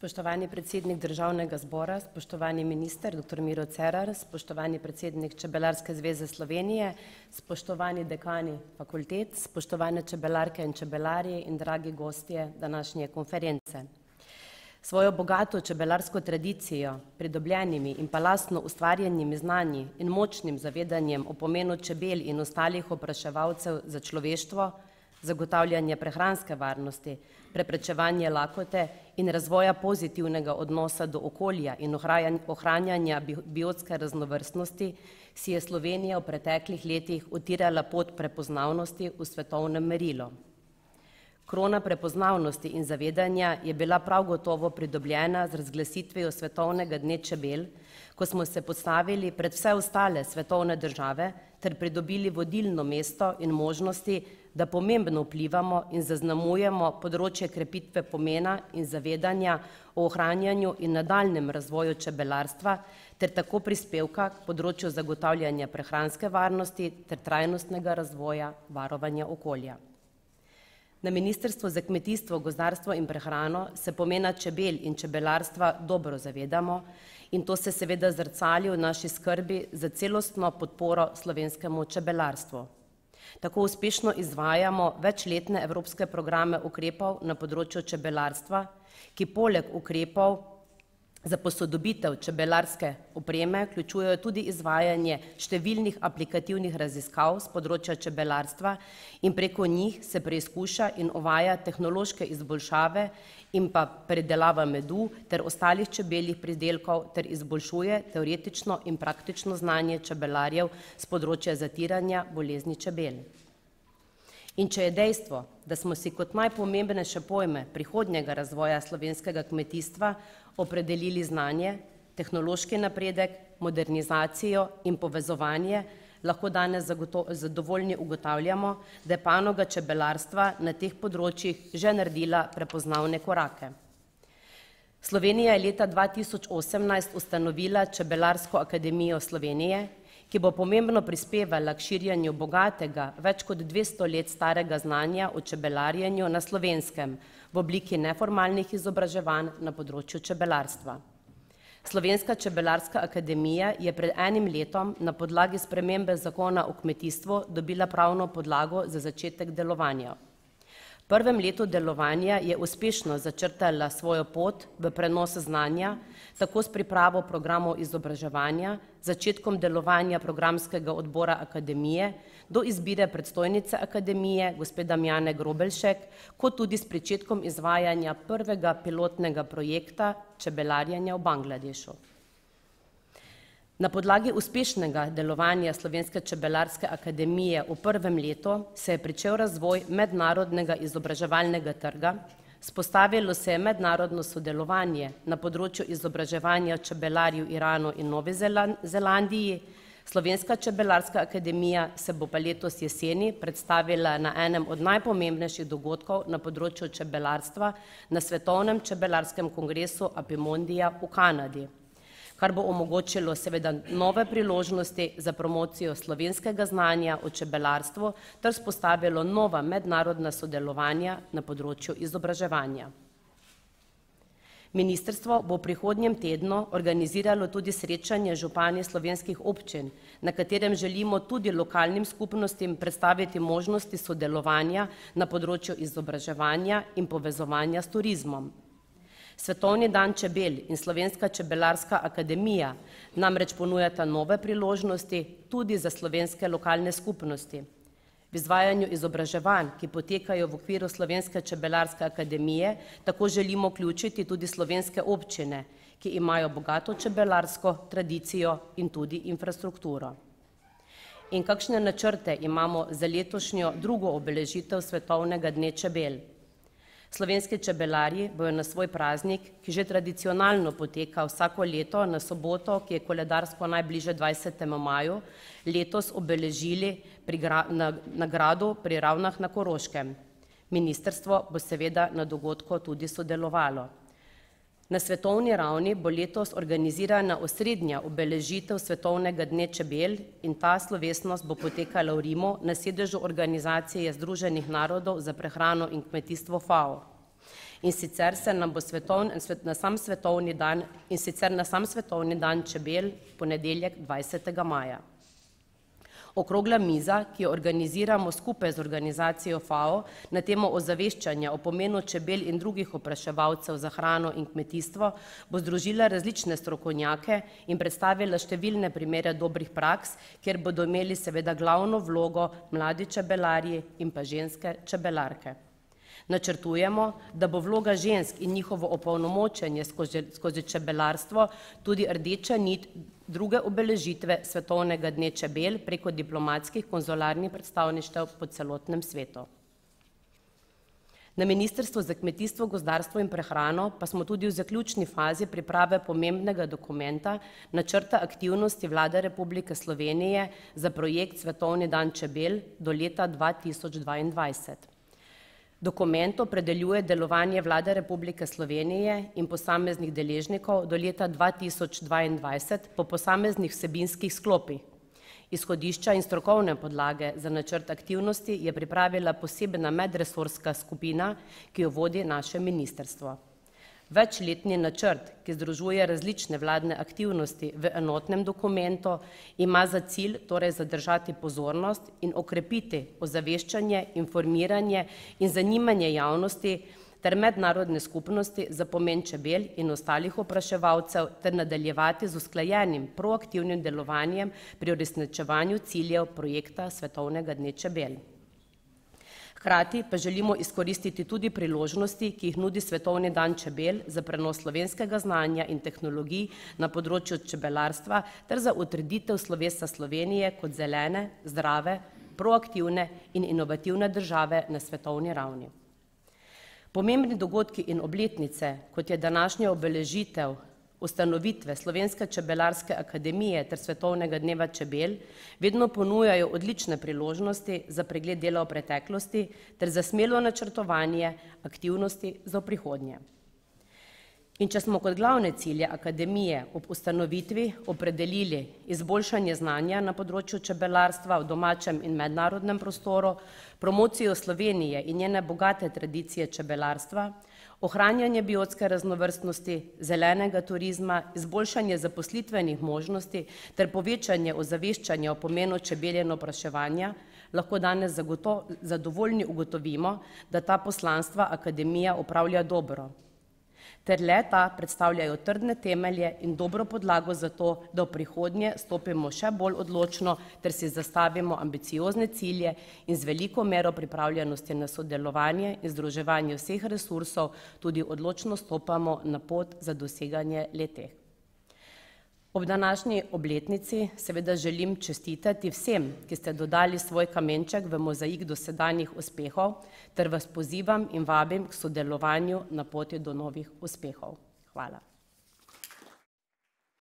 Spoštovani predsednik Državnega zbora, spoštovani minister, dr. Miro Cerar, spoštovani predsednik Čebelarske zveze Slovenije, spoštovani dekani fakultet, spoštovane čebelarke in čebelarji in dragi gostje današnje konference. Svojo bogato čebelarsko tradicijo, pridobljenimi in pa lastno ustvarjenimi znanji in močnim zavedanjem o pomenu čebel in ostalih opraševalcev za človeštvo, zagotavljanje prehranske varnosti, preprečevanje lakote in razvoja pozitivnega odnosa do okolja in ohranjanja biotske raznovrstnosti si je Slovenija v preteklih letih utirala pot prepoznavnosti v svetovnem merilu. Krona prepoznavnosti in zavedanja je bila prav gotovo pridobljena z razglasitvijo Svetovnega dne čebel, ko smo se postavili pred vse ostale svetovne države ter pridobili vodilno mesto in možnosti, da pomembno vplivamo in zaznamujemo področje krepitve pomena in zavedanja o ohranjanju in nadaljnjem razvoju čebelarstva ter tako prispevka k področju zagotavljanja prehranske varnosti ter trajnostnega razvoja varovanja okolja. Na Ministrstvu za kmetijstvo, gozdarstvo in prehrano se pomena čebel in čebelarstva dobro zavedamo in to se seveda zrcali v naši skrbi za celostno podporo slovenskemu čebelarstvu. Tako uspešno izvajamo večletne evropske programe ukrepov na področju čebelarstva, ki poleg ukrepov za posodobitev čebelarske opreme vključujejo tudi izvajanje številnih aplikativnih raziskav z področja čebelarstva in preko njih se preizkuša in uvaja tehnološke izboljšave in pa predelava medu ter ostalih čebeljih pridelkov ter izboljšuje teoretično in praktično znanje čebelarjev z področja zatiranja bolezni čebel. In če je dejstvo, da smo si kot najpomembnejše pojme prihodnjega razvoja slovenskega kmetijstva opredelili znanje, tehnološki napredek, modernizacijo in povezovanje, lahko danes zadovoljni ugotavljamo, da je panoga čebelarstva na teh področjih že naredila prepoznavne korake. Slovenija je leta 2018 ustanovila Čebelarsko akademijo Slovenije, ki bo pomembno prispevala k širjenju bogatega, več kot 200 let starega znanja o čebelarjenju na Slovenskem v obliki neformalnih izobraževanj na področju čebelarstva. Slovenska čebelarska akademija je pred enim letom na podlagi spremembe zakona o kmetijstvu dobila pravno podlago za začetek delovanja. V prvem letu delovanja je uspešno začrtala svojo pot v prenos znanja, tako s pripravo programov izobraževanja, začetkom delovanja programskega odbora akademije, do izbire predstojnice akademije, gospe Damjane Grobelšek, kot tudi s pričetkom izvajanja prvega pilotnega projekta čebelarjenja v Bangladešu. Na podlagi uspešnega delovanja Slovenske čebelarske akademije v prvem letu se je pričel razvoj mednarodnega izobraževalnega trga, vzpostavilo se je mednarodno sodelovanje na področju izobraževanja čebelarjev v Iranu in Novi Zelandiji. Slovenska čebelarska akademija se bo pa letos jeseni predstavila na enem od najpomembnejših dogodkov na področju čebelarstva na Svetovnem čebelarskem kongresu Apimondija v Kanadi, kar bo omogočilo seveda nove priložnosti za promocijo slovenskega znanja o čebelarstvu ter vzpostavilo nova mednarodna sodelovanja na področju izobraževanja. Ministrstvo bo v prihodnjem tednu organiziralo tudi srečanje župani slovenskih občin, na katerem želimo tudi lokalnim skupnostim predstaviti možnosti sodelovanja na področju izobraževanja in povezovanja s turizmom. Svetovni dan čebel in Slovenska čebelarska akademija namreč ponujata nove priložnosti tudi za slovenske lokalne skupnosti. V izvajanju izobraževanj, ki potekajo v okviru Slovenske čebelarske akademije, tako želimo vključiti tudi slovenske občine, ki imajo bogato čebelarsko tradicijo in tudi infrastrukturo. In kakšne načrte imamo za letošnjo drugo obeležitev Svetovnega dne čebel? Slovenski čebelarji bojo na svoj praznik, ki že tradicionalno poteka vsako leto na soboto, ki je koledarsko najbliže 20. maju, letos obeležili na gradu pri Ravnah na Koroškem. Ministrstvo bo seveda na dogodku tudi sodelovalo. Na svetovni ravni bo letos organizirana osrednja obeležitev Svetovnega dne čebel in ta slovesnost bo potekala v Rimu na sedežu Organizacije Združenih narodov za prehrano in kmetijstvo FAO. in sicer na sam svetovni dan čebel, ponedeljek 20. maja. Okrogla miza, ki jo organiziramo skupaj z organizacijo FAO na temo ozaveščanja o pomenu čebel in drugih opraševalcev za hrano in kmetijstvo, bo združila različne strokovnjake in predstavila številne primere dobrih praks, kjer bodo imeli seveda glavno vlogo mladi čebelarji in pa ženske čebelarke. Načrtujemo, da bo vloga žensk in njihovo opolnomočenje skozi čebelarstvo tudi rdeča nit druge obeležitve Svetovnega dne čebel preko diplomatskih konzularnih predstavništev po celotnem svetu. Na Ministrstvu za kmetijstvo, gozdarstvo in prehrano pa smo tudi v zaključni fazi priprave pomembnega dokumenta načrta aktivnosti Vlade Republike Slovenije za projekt Svetovni dan čebel do leta 2022. Dokument opredeljuje delovanje Vlade Republike Slovenije in posameznih deležnikov do leta 2022 po posameznih vsebinskih sklopih. Izhodišča in strokovne podlage za načrt aktivnosti je pripravila posebna medresorska skupina, ki jo vodi naše ministrstvo. Večletni načrt, ki združuje različne vladne aktivnosti v enotnem dokumentu, ima za cilj torej zadržati pozornost in okrepiti ozaveščanje, informiranje in zanimanje javnosti ter mednarodne skupnosti za pomen čebel in ostalih opraševalcev ter nadaljevati z usklajenim proaktivnim delovanjem pri uresničevanju ciljev projekta Svetovnega dne čebel. Hkrati pa želimo izkoristiti tudi priložnosti, ki jih nudi Svetovni dan čebel za prenos slovenskega znanja in tehnologij na področju čebelarstva ter za utrditev slovesa Slovenije kot zelene, zdrave, proaktivne in inovativne države na svetovni ravni. Pomembni dogodki in obletnice, kot je današnja obeležitev ustanovitve Slovenske čebelarske akademije ter Svetovnega dneva čebel, vedno ponujajo odlične priložnosti za pregled dela v preteklosti ter za smelo načrtovanje aktivnosti za prihodnje. In če smo kot glavne cilje akademije ob ustanovitvi opredelili izboljšanje znanja na področju čebelarstva v domačem in mednarodnem prostoru, promocijo Slovenije in njene bogate tradicije čebelarstva, ohranjanje biotske raznovrstnosti, zelenega turizma, izboljšanje zaposlitvenih možnosti ter povečanje ozaveščanja o pomenu čebel in opraševanja, lahko danes zadovoljni ugotovimo, da ta poslanstva akademija opravlja dobro, ter le-ta predstavljajo trdne temelje in dobro podlago za to, da v prihodnje stopimo še bolj odločno ter si zastavimo ambiciozne cilje in z veliko mero pripravljenosti na sodelovanje in združevanje vseh resursov tudi odločno stopamo na pot za doseganje le-teh. Ob današnji obletnici seveda želim čestitati vsem, ki ste dodali svoj kamenček v mozaik dosedanjih uspehov, ter vas pozivam in vabim k sodelovanju na poti do novih uspehov. Hvala.